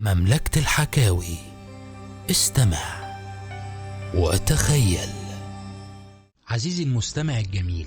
مملكة الحكاوي. استمع وتخيل. عزيزي المستمع الجميل،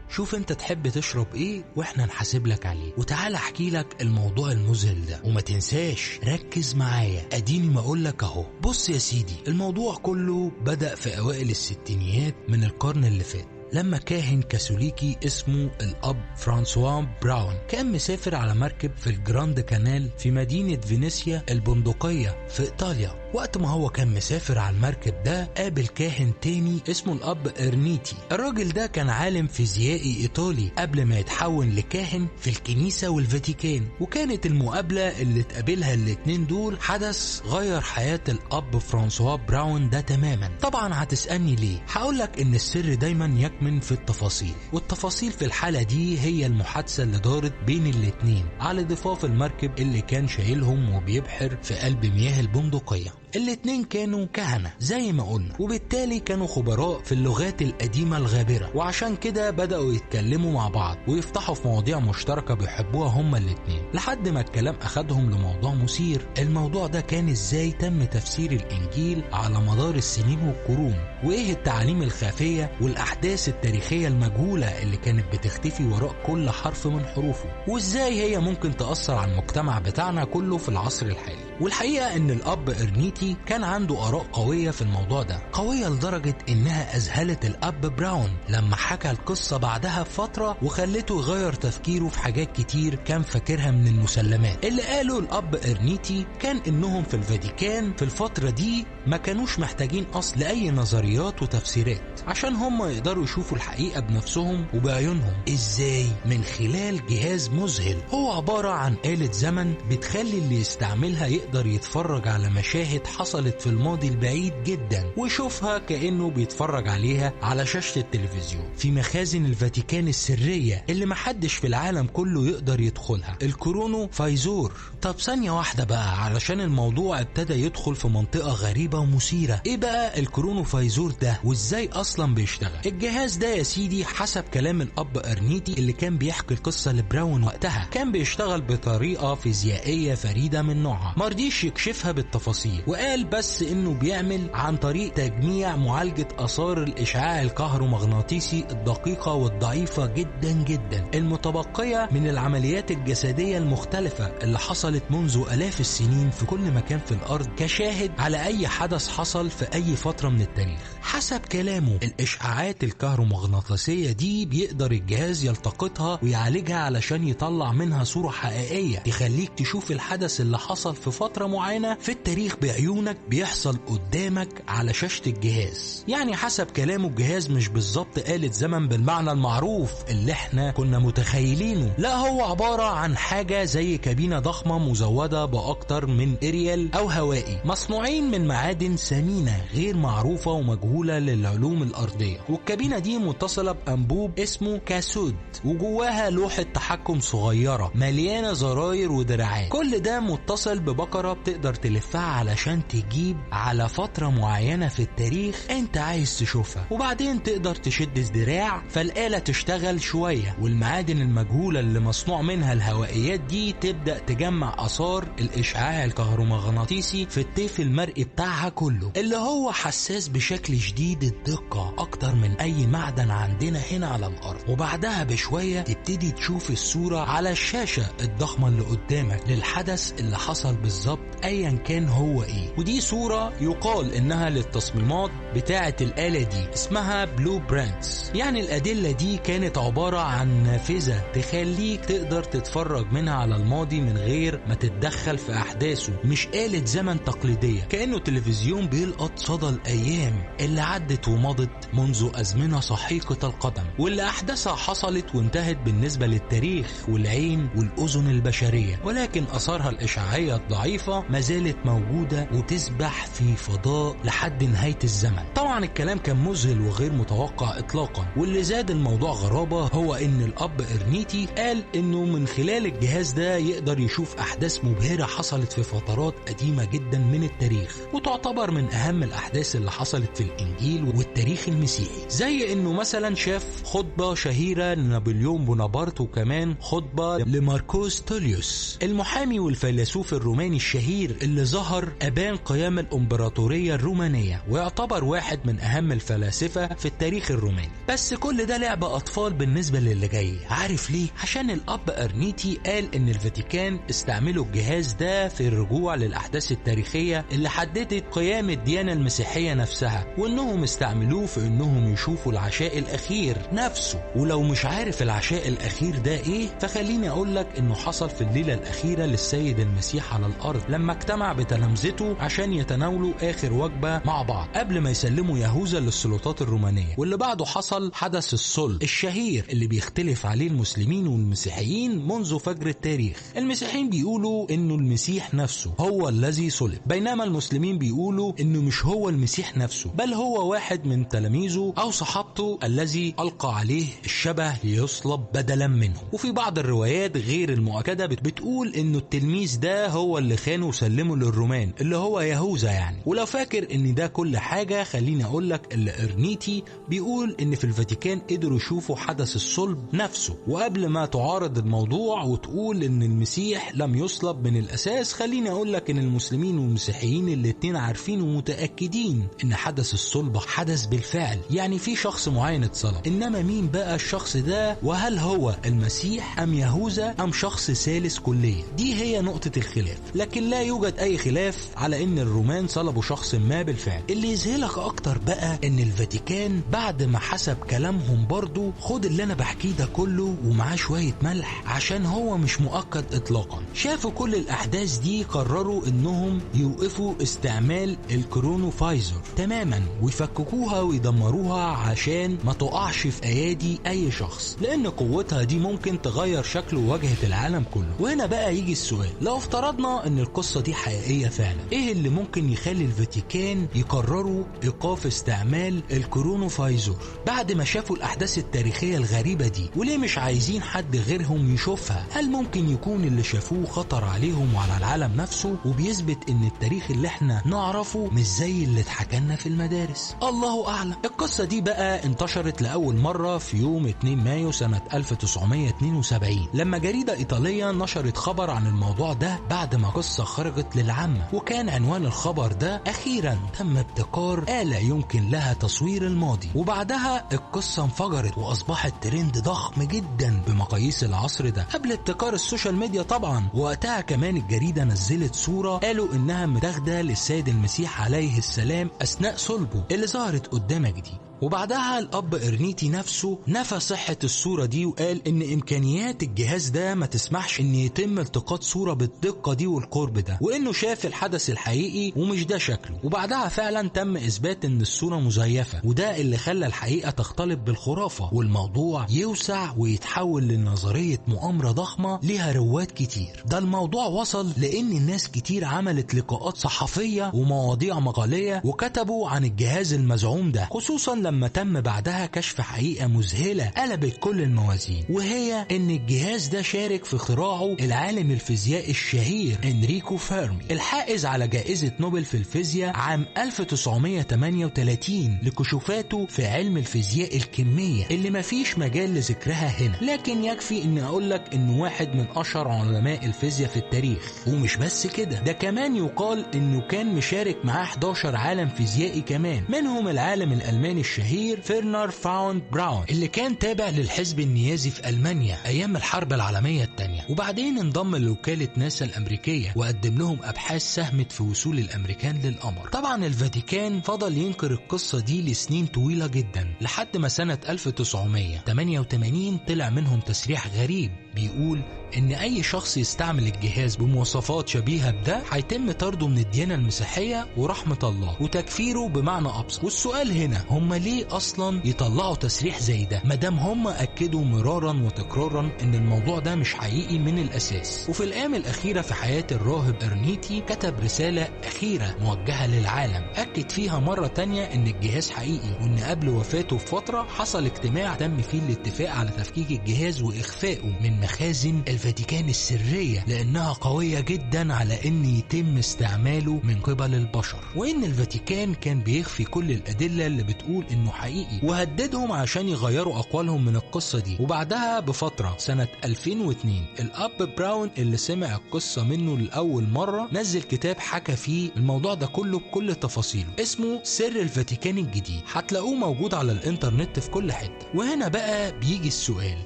شوف انت تحب تشرب ايه واحنا نحاسب لك عليه، وتعال احكي لك الموضوع المذهل ده. وما تنساش ركز معايا، اديني ما اقول لك اهو. بص يا سيدي، الموضوع كله بدأ في اوائل الستينيات من القرن اللي فات، لما كاهن كاثوليكي اسمه الأب فرانسوا براون كان مسافر على مركب في الجراند كانال في مدينة فينيسيا البندقية في إيطاليا. وقت ما هو كان مسافر على المركب ده قابل كاهن تاني اسمه الأب إرنيتي. الراجل ده كان عالم فيزيائي إيطالي قبل ما يتحول لكاهن في الكنيسة والفاتيكان، وكانت المقابلة اللي تقابلها الاتنين دول حدث غير حياة الأب فرانسوا براون ده تماما. طبعا هتسألني ليه؟ هقولك إن السر دايما يكمن في التفاصيل، والتفاصيل في الحالة دي هي المحادثة اللي دارت بين الاتنين على ضفاف المركب اللي كان شايلهم وبيبحر في قلب مياه البندقية. الاتنين كانوا كهنة زي ما قلنا، وبالتالي كانوا خبراء في اللغات القديمة الغابرة، وعشان كده بدأوا يتكلموا مع بعض ويفتحوا في مواضيع مشتركة بيحبوها هما الاتنين، لحد ما الكلام أخدهم لموضوع مثير. الموضوع ده كان ازاي تم تفسير الإنجيل على مدار السنين والقرون، وايه التعاليم الخفية والأحداث التاريخية المجهولة اللي كانت بتختفي وراء كل حرف من حروفه، وازاي هي ممكن تأثر على المجتمع بتاعنا كله في العصر الحالي. والحقيقة ان الأب إرنيتي كان عنده آراء قوية في الموضوع ده، قوية لدرجة انها أذهلت الأب براون لما حكى القصة بعدها بفترة، وخلته يغير تفكيره في حاجات كتير كان فاكرها من المسلمات. اللي قاله الأب إرنيتي كان انهم في الفاتيكان في الفترة دي ما كانوش محتاجين أصل لأي نظريات وتفسيرات عشان هم يقدروا يشوفوا الحقيقة بنفسهم وبعيونهم. ازاي؟ من خلال جهاز مذهل، هو عبارة عن آلة زمن بتخلي اللي يستعملها يقدر يتفرج على مشاهد حصلت في الماضي البعيد جدا، ويشوفها كأنه بيتفرج عليها على شاشة التلفزيون في مخازن الفاتيكان السرية اللي محدش في العالم كله يقدر يدخلها، الكرونو فايزور. طب ثانية واحدة بقى، علشان الموضوع ابتدى يدخل في منطقة غريبة ومثيرة. ايه بقى الكرونو فايزور ده وازاي اصلا بيشتغل؟ الجهاز ده يا سيدي حسب كلام الأب إرنيتي اللي كان بيحكي القصة لبراون وقتها، كان بيشتغل بطريقة فيزيائية فريدة من نوعها، مرضيش يكشفها بالتفاصيل، وقال بس انه بيعمل عن طريق تجميع معالجة آثار الإشعاع الكهرومغناطيسي الدقيقة والضعيفة جدا جدا المتبقية من العمليات الجسدية المختلفة اللي حصلت منذ آلاف السنين في كل مكان في الأرض، كشاهد على أي حدث حصل في أي فترة من التاريخ. حسب كلامه الإشعاعات الكهرومغناطيسية دي بيقدر الجهاز يلتقطها ويعالجها علشان يطلع منها صورة حقيقية تخليك تشوف الحدث اللي حصل في فترة معينة في التاريخ بعيونك بيحصل قدامك على شاشة الجهاز. يعني حسب كلامه الجهاز مش بالظبط آلة زمن بالمعنى المعروف اللي احنا كنا متخيلينه، لا هو عبارة عن حاجة زي كابينة ضخمة مزودة بأكتر من إريال أو هوائي، مصنوعين من معادن ثمينة غير معروفة ومجهولة للعلوم الأرضية. والكابينة دي متصلة بأنبوب اسمه كاسود، وجواها لوحة تحكم صغيرة مليانة زراير ودراعات. كل ده متصل ببكرة بتقدر تلفها علشان تجيب على فترة معينة في التاريخ انت عايز تشوفها، وبعدين تقدر تشد الدراع فالآلة تشتغل شوية، والمعادن المجهولة اللي مصنوع منها الهوائيات دي تبدأ تجمع آثار الإشعاع الكهرومغناطيسي في الطيف المرئي بتاعها كله، اللي هو حساس بشكل شديد الدقة أكتر من أي معدن عندنا هنا على الأرض. وبعدها بشوية تبتدي تشوف الصورة على الشاشة الضخمة اللي قدامك للحدث اللي حصل بالظبط أيا كان هو إيه. ودي صورة يقال إنها للتصميمات بتاعة الآلة دي اسمها بلو برانتس. يعني الأدلة دي كانت عبارة عن نافذة تخليك تقدر تتفرج منها على الماضي من غير ما تتدخل في أحداثه، مش آلة زمن تقليدية كأنه تلفزيون بيلقط صدى الأيام اللي عدت ومضت منذ أزمنة سحيقة القدم، واللي أحداثها حصلت وانتهت بالنسبة للتاريخ والعين والأذن البشرية، ولكن أثارها الإشعاعية الضعيفة ما زالت موجودة وتسبح في فضاء لحد نهاية الزمن. طبعا الكلام كان مذهل وغير متوقع إطلاقا، واللي زاد الموضوع غرابة هو إن الأب إرنيتي قال إنه من خلال الجهاز ده يقدر يشوف أحداث مبهرة حصلت في فترات قديمة جدا من التاريخ، ويعتبر من أهم الأحداث اللي حصلت في الإنجيل والتاريخ المسيحي، زي إنه مثلا شاف خطبة شهيرة لنابليون بونابرت، وكمان خطبة لماركوس توليوس المحامي والفيلسوف الروماني الشهير اللي ظهر أبان قيام الإمبراطورية الرومانية، ويعتبر واحد من أهم الفلاسفة في التاريخ الروماني. بس كل ده لعب أطفال بالنسبة للي جاي. عارف ليه؟ عشان الأب أرنيتي قال إن الفاتيكان استعملوا الجهاز ده في الرجوع للأحداث التاريخية اللي حددت قيام الديانة المسيحية نفسها، وإنهم استعملوه في إنهم يشوفوا العشاء الأخير نفسه. ولو مش عارف العشاء الأخير ده إيه، فخليني أقولك إنه حصل في الليلة الأخيرة للسيد المسيح على الأرض، لما اجتمع بتلامذته عشان يتناولوا آخر وجبة مع بعض قبل ما يسلموا يهوذا للسلطات الرومانية. واللي بعده حصل حدث الصلب الشهير اللي بيختلف عليه المسلمين والمسيحيين منذ فجر التاريخ. المسيحيين بيقولوا إنه المسيح نفسه هو الذي صلب، بينما المسلمين بيقولوا إنه مش هو المسيح نفسه، بل هو واحد من تلاميذه أو صحابته الذي ألقى عليه الشبه ليصلب بدلا منه. وفي بعض الروايات غير المؤكدة بتقول إنه التلميذ ده هو اللي خانه وسلمه للرومان، اللي هو يهوذا يعني. ولو فاكر إن ده كل حاجة، خليني أقولك اللي أرنيتي بيقول إن في الفاتيكان قدروا يشوفوا حدث الصلب نفسه. وقبل ما تعارض الموضوع وتقول إن المسيح لم يصلب من الأساس، خليني أقولك إن المسلمين والمسيحيين الاتنين عارفين ومتأكدين إن حدث الصلب حدث بالفعل، يعني في شخص معين اتصلب. إنما مين بقى الشخص ده؟ وهل هو المسيح أم يهوذا أم شخص ثالث كليا؟ دي هي نقطة الخلاف. لكن لا يوجد أي خلاف على إن الرومان صلبوا شخص ما بالفعل. اللي يذهلك أكتر بقى إن الفاتيكان بعد ما حسب كلامهم برضو، خد اللي أنا بحكيه ده كله ومعاه شوية ملح عشان هو مش مؤكد إطلاقا، شافوا كل الأحداث دي قرروا إنهم يوقفوا استعمال الكرونوفايزر تماما ويفككوها ويدمروها عشان ما تقعش في أيادي أي شخص، لأن قوتها دي ممكن تغير شكل وواجهة العالم كله. وهنا بقى يجي السؤال، لو افترضنا إن القصة دي حقيقية فعلا، إيه اللي ممكن يخلي الفاتيكان يقرروا إيقاف استعمال الكرونوفايزر بعد ما شافوا الأحداث التاريخية الغريبة دي؟ وليه مش عايزين حد غيرهم يشوفها؟ هل ممكن يكون اللي شافوه خطر عليهم وعلى العالم نفسه وبيثبت إن التاريخ اللي احنا نعرفه مش زي اللي اتحكلنا في المدارس؟ الله أعلم. القصة دي بقى انتشرت لأول مرة في يوم 2 مايو سنة 1972 لما جريدة إيطالية نشرت خبر عن الموضوع ده بعد ما قصة خرجت للعامة، وكان عنوان الخبر ده أخيرا تم ابتكار آلة يمكن لها تصوير الماضي. وبعدها القصة انفجرت وأصبحت ترند ضخم جدا بمقاييس العصر ده قبل ابتكار السوشيال ميديا طبعا. وقتها كمان الجريدة نزلت صورة قالوا إنها متاخدة للسيد المسيح عليه السلام أثناء صلبه اللي ظهرت قدامك دي. وبعدها الأب أرنيتي نفسه نفى صحة الصورة دي وقال إن إمكانيات الجهاز ده ما تسمحش إن يتم التقاط صورة بالدقة دي والقرب ده، وإنه شاف الحدث الحقيقي ومش ده شكله. وبعدها فعلا تم إثبات إن الصورة مزيفة، وده اللي خلى الحقيقة تختلط بالخرافة والموضوع يوسع ويتحول لنظرية مؤامرة ضخمة لها رواد كتير. ده الموضوع وصل لأن الناس كتير عملت لقاءات صحفية ومواضيع مقالية وكتبوا عن الجهاز المزعوم ده، خصوصا لما تم بعدها كشف حقيقة مذهلة قلبت كل الموازين، وهي ان الجهاز ده شارك في اختراعه العالم الفيزيائي الشهير انريكو فيرمي الحائز على جائزة نوبل في الفيزياء عام 1938 لكشوفاته في علم الفيزياء الكمية اللي مفيش مجال لذكرها هنا. لكن يكفي ان اقولك انه واحد من اشهر علماء الفيزياء في التاريخ. ومش بس كده، ده كمان يقال انه كان مشارك معاه 11 عالم فيزيائي كمان، منهم العالم الالماني الشهير فيرنر فون براون اللي كان تابع للحزب النيازي في ألمانيا أيام الحرب العالمية الثانية، وبعدين انضم لوكالة ناسا الأمريكية وقدم لهم أبحاث ساهمت في وصول الأمريكان للقمر. طبعا الفاتيكان فضل ينكر القصة دي لسنين طويلة جدا لحد ما سنة 1988 طلع منهم تسريح غريب بيقول إن أي شخص يستعمل الجهاز بمواصفات شبيهة بده هيتم طرده من الديانة المسيحية ورحمة الله وتكفيره بمعنى أبسط. والسؤال هنا، هم ليه أصلا يطلعوا تسريح زي ده مادام هم أكدوا مرارا وتكرارا إن الموضوع ده مش حقيقي من الأساس؟ وفي الأيام الأخيرة في حياة الراهب أرنيتي كتب رسالة أخيرة موجهة للعالم أكد فيها مرة تانية إن الجهاز حقيقي، وإن قبل وفاته بفترة حصل اجتماع تم فيه الاتفاق على تفكيك الجهاز وإخفائه من مخازن الفاتيكان السرية لأنها قوية جدا على أن يتم استعماله من قبل البشر، وأن الفاتيكان كان بيخفي كل الأدلة اللي بتقول أنه حقيقي، وهددهم عشان يغيروا أقوالهم من القصة دي. وبعدها بفترة سنة 2002 الأب براون اللي سمع القصة منه لأول مرة نزل كتاب حكى فيه الموضوع ده كله بكل تفاصيله، اسمه سر الفاتيكان الجديد، هتلاقوه موجود على الانترنت في كل حتة. وهنا بقى بيجي السؤال،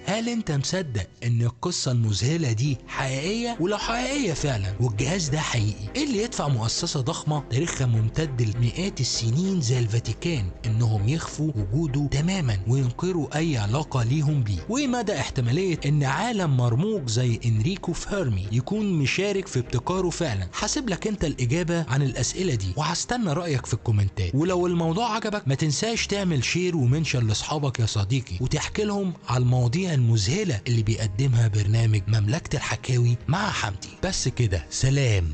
هل انت مصدق ان القصة المذهلة دي حقيقية؟ ولو حقيقية فعلا والجهاز ده حقيقي، ايه اللي يدفع مؤسسة ضخمة تاريخها ممتد لمئات السنين زي الفاتيكان انهم يخفوا وجوده تماما وينكروا اي علاقة ليهم بيه؟ ومدى احتمالية ان عالم مرموق زي انريكو فيرمي يكون مشارك في ابتكاره فعلا؟ حاسب لك انت الاجابة عن الاسئلة دي، وهستنى رأيك في الكومنتات. ولو الموضوع عجبك ما تنساش تعمل شير ومنشن لاصحابك يا صديقي، وتحكي لهم على المواضيع المذهلة اللي بيقدمها برنامج مملكة الحكاوي مع حمدي. بس كده، سلام.